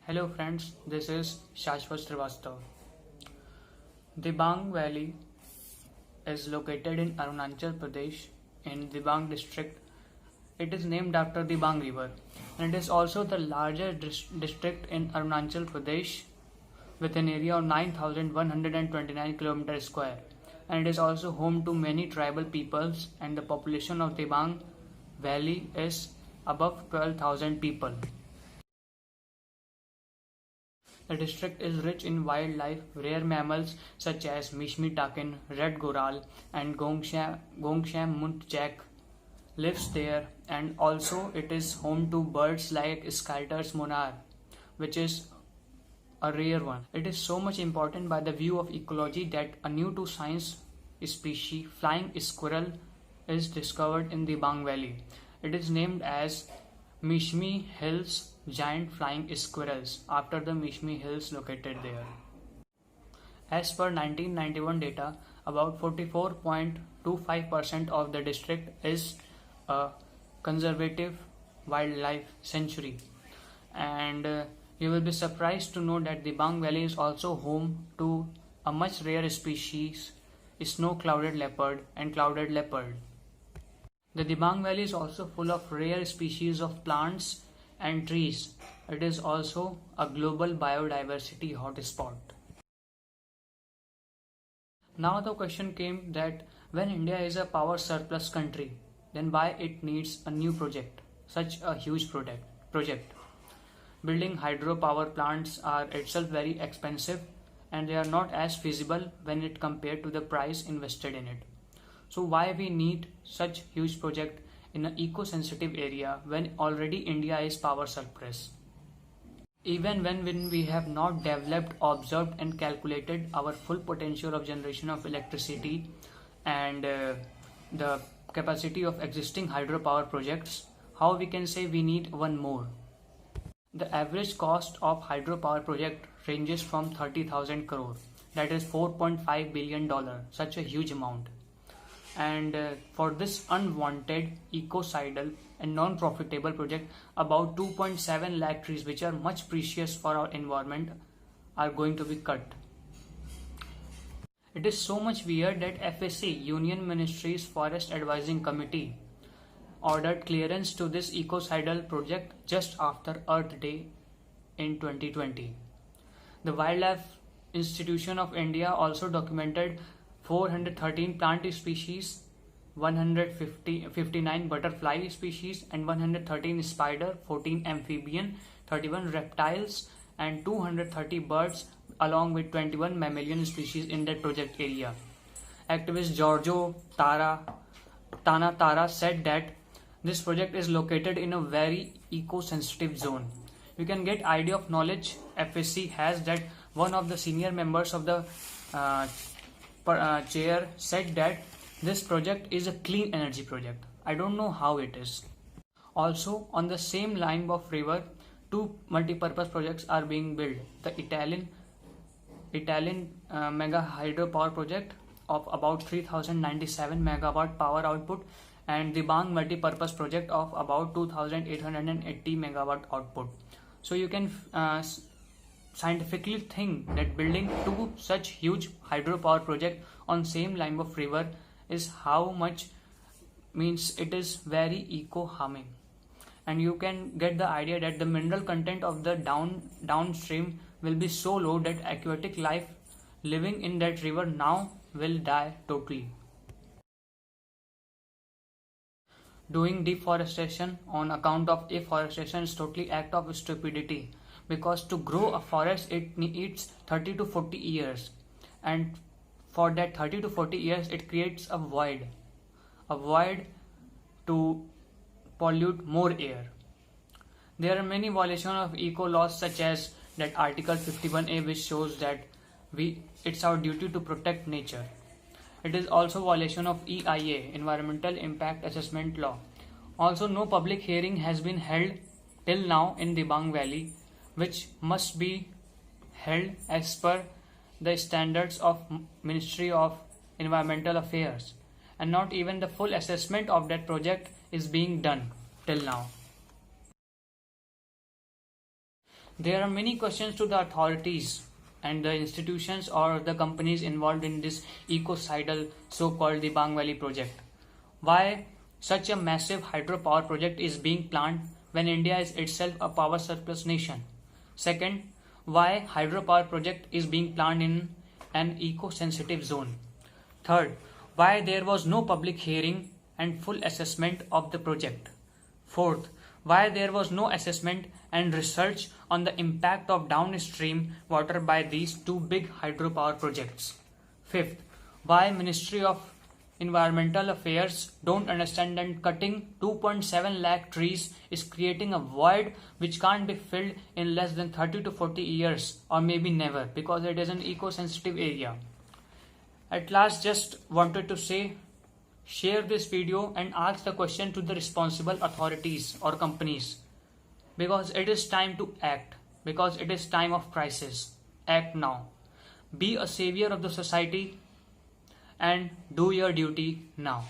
Hello friends, this is Shashwat Srivastav. Dibang Valley is located in Arunachal Pradesh in Dibang district. It is named after the Dibang river and it is also the largest district in Arunachal Pradesh with an area of 9,129 km square, and it is also home to many tribal peoples, and the population of Dibang Valley is above 12,000 people. The district is rich in wildlife. Rare mammals such as Mishmi takin, red goral, and Gongsham muntjac lives there, and also it is home to birds like Skytar's monarch, which is a rare one. It is so much important by the view of ecology that a new to science species, flying squirrel, is discovered in the Dibang Valley. It is named as Mishmi Hills giant flying squirrels after the Mishmi Hills located there. As per 1991 data, about 44.25% of the district is a conservative wildlife sanctuary, and you will be surprised to know that the Dibang Valley is also home to a much rare species, snow-clouded leopard and clouded leopard. The Dibang Valley is also full of rare species of plants and trees. It is also a global biodiversity hotspot. Now the question came that when India is a power surplus country, then why it needs a new project, such a huge project. Building hydropower plants are itself very expensive and they are not as feasible when it compared to the price invested in it. So why we need such huge project in an eco-sensitive area when already India is power surplus? Even when we have not developed, observed and calculated our full potential of generation of electricity and the capacity of existing hydropower projects, how we can say we need one more? The average cost of hydropower project ranges from 30,000 crore, that is $4.5 billion, such a huge amount. And for this unwanted, ecocidal and non-profitable project, about 2.7 lakh trees, which are much precious for our environment, are going to be cut. It is so much weird that FSC, Union Ministry's Forest Advising Committee, ordered clearance to this ecocidal project just after Earth Day in 2020. The Wildlife Institution of India also documented 413 plant species, 159 butterfly species and 113 spider, 14 amphibian, 31 reptiles and 230 birds along with 21 mammalian species in that project area. Activist Giorgio Tanatara said that this project is located in a very eco-sensitive zone. You can get idea of knowledge FSC has that one of the senior members of the chair said that this project is a clean energy project. I don't know how it is. Also, on the same line of river, two multi-purpose projects are being built. The Italian mega hydropower project of about 3097 megawatt power output and the Dibang multi-purpose project of about 2880 megawatt output. So you can scientifically think that building two such huge hydropower project on same line of river is how much means it is very eco harming, and you can get the idea that the mineral content of the downstream will be so low that aquatic life living in that river now will die totally. Doing deforestation on account of afforestation is totally act of stupidity, because to grow a forest it needs 30 to 40 years, and for that 30 to 40 years it creates a void to pollute more air. There are many violations of eco laws, such as that Article 51A, which shows that it's our duty to protect nature. It is also violation of EIA, Environmental Impact Assessment Law. Also, no public hearing has been held till now in Dibang Valley, which must be held as per the standards of Ministry of Environmental Affairs, and not even the full assessment of that project is being done till now. There are many questions to the authorities and the institutions or the companies involved in this ecocidal so-called the Bang Valley project. Why such a massive hydropower project is being planned when India is itself a power surplus nation? Second, why hydropower project is being planned in an eco-sensitive zone? Third, why there was no public hearing and full assessment of the project? Fourth, why there was no assessment and research on the impact of downstream water by these two big hydropower projects? Fifth, why Ministry of Environmental Affairs don't understand that cutting 2.7 lakh trees is creating a void which can't be filled in less than 30 to 40 years or maybe never, because it is an eco-sensitive area. At last, just wanted to say, share this video and ask the question to the responsible authorities or companies, because it is time to act, because it is time of crisis. Act now. Be a savior of the society and do your duty now.